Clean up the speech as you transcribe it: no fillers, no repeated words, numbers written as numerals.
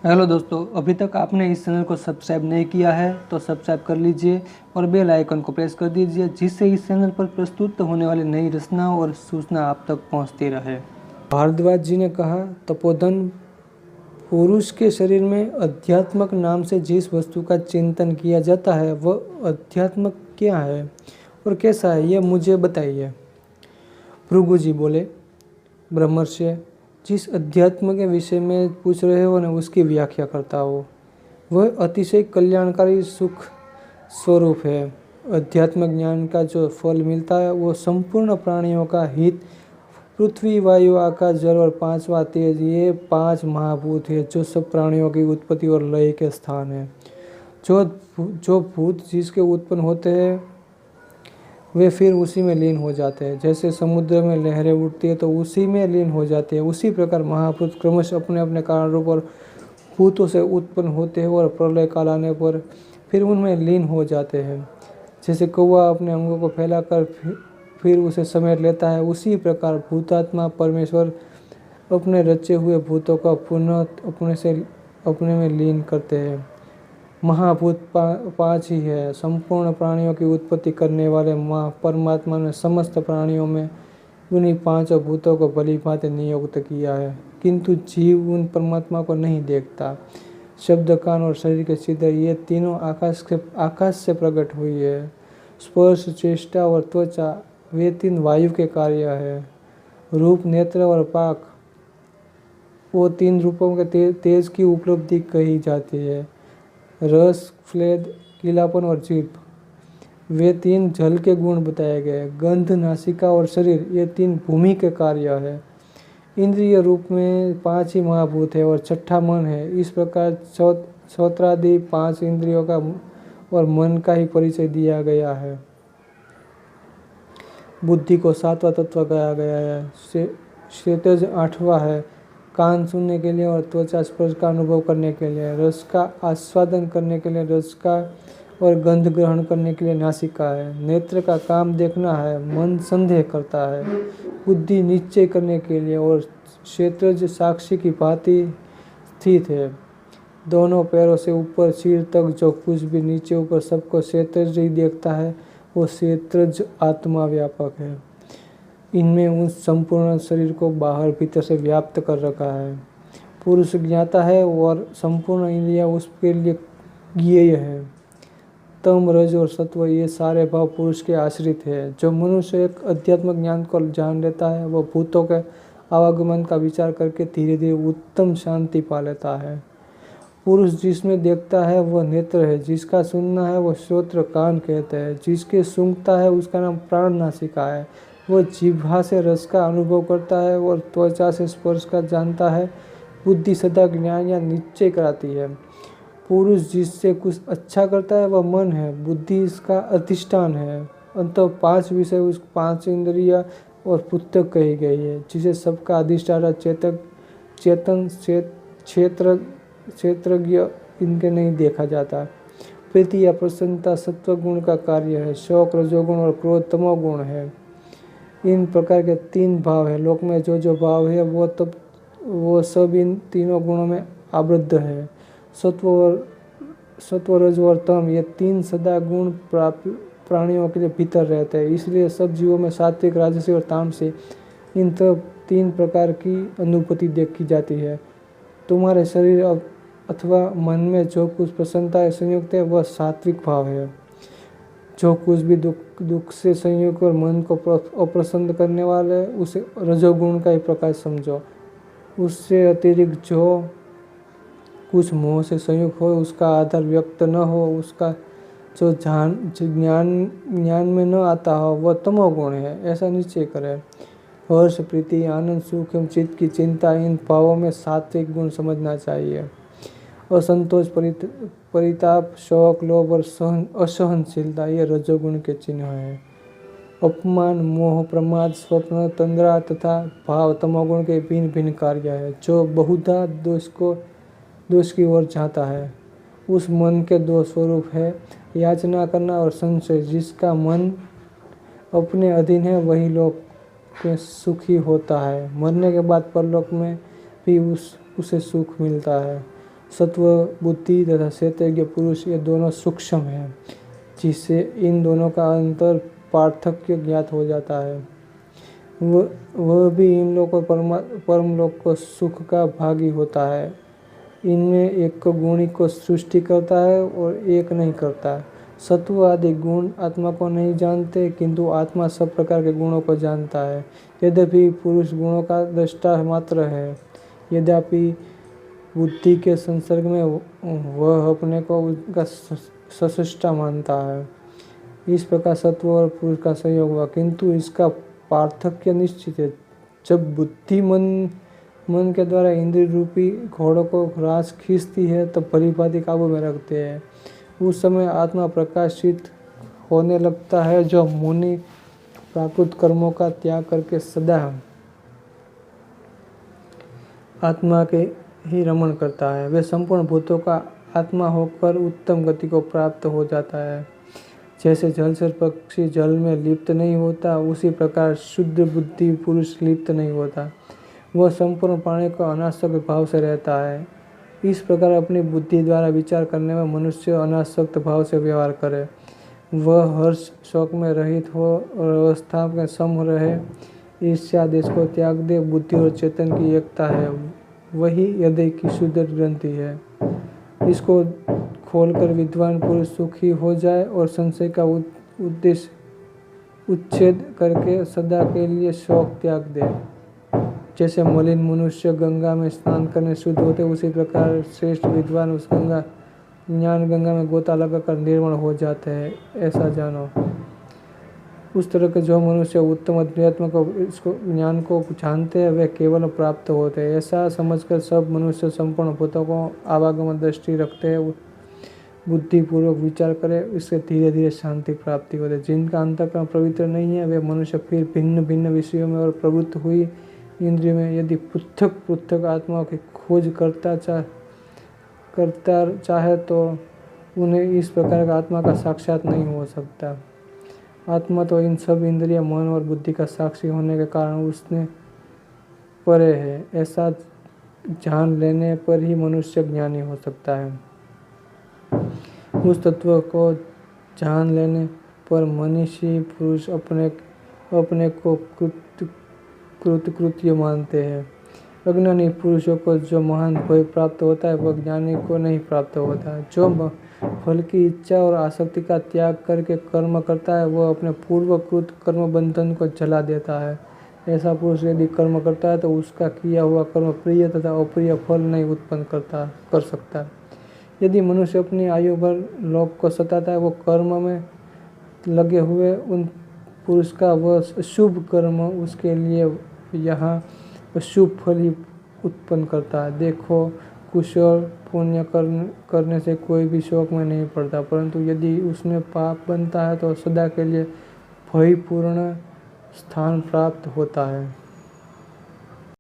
Hello दोस्तों, अभी तक आपने इस चैनल को सब्सक्राइब नहीं किया है तो सब्सक्राइब कर लीजिए और बेल आइकन को प्रेस कर दीजिए, जिससे इस चैनल पर प्रस्तुत होने वाली नई रचना और सूचना आप तक पहुंचती रहे। भारद्वाज जी ने कहा, तपोधन, पुरुष के शरीर में अध्यात्मक नाम से जिस वस्तु का चिंतन किया जाता है वह अध्यात्मक क्या है और कैसा है, यह मुझे बताइए। भृगु जी बोले, ब्रह्मर्षि, जिस अध्यात्म के विषय में पूछ रहे हो ना, उसकी व्याख्या करता हो। वह अतिशय कल्याणकारी सुख स्वरूप है। अध्यात्म ज्ञान का जो फल मिलता है वो संपूर्ण प्राणियों का हित। पृथ्वी, वायु, आकाश, जल और पांचवा तेज, ये 5 महाभूत है जो सब प्राणियों की उत्पत्ति और लय के स्थान है। जो भूत जिसके उत्पन्न होते हैं वे फिर उसी में लीन हो जाते हैं। जैसे समुद्र में लहरें उठती है तो उसी में लीन हो जाती है, उसी प्रकार महाभूत क्रमशः अपने अपने कारण रूप और भूतों से उत्पन्न होते हैं और प्रलय काल आने पर फिर उनमें लीन हो जाते हैं। जैसे कौवा अपने अंगों को फैलाकर फिर उसे समेट लेता है, उसी प्रकार भूतात्मा परमेश्वर अपने रचे हुए भूतों का पुनः अपने में लीन करते हैं। महाभूत 5 ही है। संपूर्ण प्राणियों की उत्पत्ति करने वाले परमात्मा ने समस्त प्राणियों में उन्हीं 5 भूतों को भली भांति नियुक्त किया है, किंतु जीव उन परमात्मा को नहीं देखता। शब्द, कान और शरीर के छिद्र, ये तीनों आकाश से प्रकट हुई है। स्पर्श, चेष्टा और त्वचा, वे 3 वायु के कार्य है। रूप, नेत्र और पाक, वो 3 रूपों के तेज की उपलब्धि कही जाती है। रस, स्वेद, गीलापन और जीभ, वे 3 जल के गुण बताए गए। गंध, नासिका और शरीर, ये 3 भूमि के कार्य है। इंद्रिय रूप में 5 ही महाभूत है और 6ठा मन है। इस प्रकार श्रोत्रादि 5 इंद्रियों का और मन का ही परिचय दिया गया है। बुद्धि को 7वां तत्व कहा गया है। क्षितिज 8वां है। कान सुनने के लिए और त्वचा स्पर्श का अनुभव करने के लिए, रस का आस्वादन करने के लिए रस का और गंध ग्रहण करने के लिए नासिका है। नेत्र का काम देखना है, मन संदेह करता है। बुद्धि निश्चय करने के लिए और क्षेत्रज साक्षी की भांति स्थित है। दोनों पैरों से ऊपर सिर तक जो कुछ भी नीचे ऊपर सबको क्षेत्रज ही देखता है, वो क्षेत्रज आत्मा व्यापक है। इनमें उस संपूर्ण शरीर को बाहर भीतर से व्याप्त कर रखा है। पुरुष ज्ञाता है और संपूर्ण इंद्रियां उसके लिए ज्ञेय है। तम, रज और सत्व, ये सारे भाव पुरुष के आश्रित है। जो मनुष्य एक अध्यात्म ज्ञान को जान लेता है वह भूतों के आवागमन का विचार करके धीरे धीरे उत्तम शांति पा लेता है। पुरुष जिसमें देखता है वह नेत्र है, जिसका सुनना है वह श्रोत्र कान कहते हैं, जिसके सूंघता है उसका नाम प्राण नासिका है, वह जिह्वा से रस का अनुभव करता है और त्वचा से स्पर्श का जानता है। बुद्धि सदा ज्ञान या निश्चय कराती है। पुरुष जिससे कुछ अच्छा करता है वह मन है, बुद्धि इसका अधिष्ठान है। अंततः 5 विषय उस 5 इंद्रिया और पुस्तक कही गई है, जिसे सबका अधिष्ठाता चेतन क्षेत्रज्ञ इनके नहीं देखा जाता। प्रीति या प्रसन्नता सत्व गुण का कार्य है। शोक रजोगुण और क्रोध तमोगुण है। इन प्रकार के 3 भाव है। लोक में जो भाव है वो सब इन तीनों गुणों में आबद्ध है। सत्व, रज और तम, ये 3 सदा गुण प्राणियों के लिए भीतर रहते हैं। इसलिए सब जीवों में सात्विक, राजसी और तामसी, इन 3 प्रकार की अनुभूति देखी जाती है। तुम्हारे शरीर अथवा मन में जो कुछ प्रसन्नता संयुक्त है वह सात्विक भाव है। जो कुछ भी दुख से संयुक्त और मन को अप्रसन्न करने वाले है उसे रजोगुण का ही प्रकाश समझो। उससे अतिरिक्त जो कुछ मोह से संयुक्त हो, उसका आधार व्यक्त न हो, उसका जो ज्ञान में न आता हो वह तमोगुण है, ऐसा निश्चय करें। हर्ष, प्रीति, आनंद, सुख एवं चित्त की चिंता, इन भावों में सात्विक गुण समझना चाहिए। असंतोष, परिताप, शोक, लोभ और असहनशीलता, ये रजोगुण के चिन्ह हैं। अपमान, मोह, प्रमाद, स्वप्न, तंद्रा तथा भाव तमोगुण के भिन्न भिन्न कार्य है। जो बहुधा दोष की ओर जाता है उस मन के 2 स्वरूप है, याचना करना और संशय। जिसका मन अपने अधीन है वही लोक में सुखी होता है। मरने के बाद परलोक में भी उसे सुख मिलता है। सत्व बुद्धि तथा क्षेत्रज्ञ पुरुष ये दोनों सूक्ष्म हैं, जिससे इन दोनों का अंतर पार्थक्य ज्ञात हो जाता है। वह भी इनलोक और परमलोक को सुख का भागी होता है। इनमें एक को गुणी को सृष्टि करता है और एक नहीं करता। सत्व आदि गुण आत्मा को नहीं जानते, किंतु आत्मा सब प्रकार के गुणों को जानता है। यद्यपि पुरुष गुणों का दृष्टा मात्र है, यद्यपि बुद्धि के संसर्ग में वह अपने को उनका सृष्टा मानता है। इस प्रकार सत्व और पुरुष का संयोग हुआ, किंतु इसका पार्थक्य निश्चित है। जब बुद्धि मन के द्वारा इंद्रिय रूपी घोड़ों को रास खींचती है, तब परिपाटी काबू में रखते हैं। उस समय आत्मा प्रकाशित होने लगता है, जो मुनि प्राकृत कर्मों का त्याग करके सदा आत्मा के ही रमण करता है। वे संपूर्ण भूतों का आत्मा होकर उत्तम गति को प्राप्त हो जाता है। जैसे जलचर पक्षी जल में लिप्त नहीं होता, उसी प्रकार शुद्ध बुद्धि पुरुष लिप्त नहीं होता। वह संपूर्ण प्राणी को अनासक्त भाव से रहता है। इस प्रकार अपनी बुद्धि द्वारा विचार करने में मनुष्य अनासक्त भाव से व्यवहार करे। वह हर्ष शोक में रहित हो और अवस्था में सम रहे। ईर्ष्या देश को त्याग दे। बुद्धि और चेतन की एकता है, वही हृदय की शुद्ध ग्रंथि है। इसको खोलकर विद्वान पुरुष सुखी हो जाए और संशय का उद्देश्य उच्छेद करके सदा के लिए शोक त्याग दे। जैसे मलिन मनुष्य गंगा में स्नान करने शुद्ध होते, उसी प्रकार श्रेष्ठ विद्वान उस ज्ञान गंगा में गोता लगाकर निर्मल हो जाते हैं, ऐसा जानो। उस तरह के जो मनुष्य उत्तम अध्यात्म को इसको ज्ञान को जानते हैं, वे केवल प्राप्त होते हैं। ऐसा समझकर सब मनुष्य संपूर्ण भूतों को आवागमन दृष्टि रखते हैं, बुद्धिपूर्वक विचार करें, इससे धीरे धीरे शांति प्राप्ति होती है। जिनका अंतःकरण पवित्र नहीं है, वे मनुष्य फिर भिन्न भिन्न विषयों में और प्रवृत्त हुई इंद्रियों में यदि पृथक पृथक आत्माओं की खोज करता चाहे तो उन्हें इस प्रकार का आत्मा का साक्षात नहीं हो सकता। आत्मा तो इन सब इंद्रिय मन और बुद्धि का साक्षी होने के कारण उसने परे है। ऐसा जान लेने पर ही मनुष्य ज्ञानी हो सकता है। उस तत्व को जान लेने पर मनीषी पुरुष अपने को कृत्य मानते हैं। अज्ञानी पुरुषों को जो महान भय प्राप्त होता है, वह ज्ञानी को नहीं प्राप्त होता। जो फल की इच्छा और आसक्ति का त्याग करके कर्म करता है, वह अपने पूर्वकृत कर्म बंधन को जला देता है। ऐसा पुरुष यदि कर्म करता है तो उसका किया हुआ कर्म प्रिय तथा अप्रिय फल नहीं उत्पन्न कर सकता। यदि मनुष्य अपनी आयु भर लोक को सताता है, वो कर्म में लगे हुए उन पुरुष का वह शुभ कर्म उसके लिए यहाँ शुभ फल ही उत्पन्न करता है। देखो, कुशल पुण्य करने से कोई भी शोक में नहीं पड़ता, परंतु यदि उसमें पाप बनता है तो सदा के लिए भयपूर्ण स्थान प्राप्त होता है।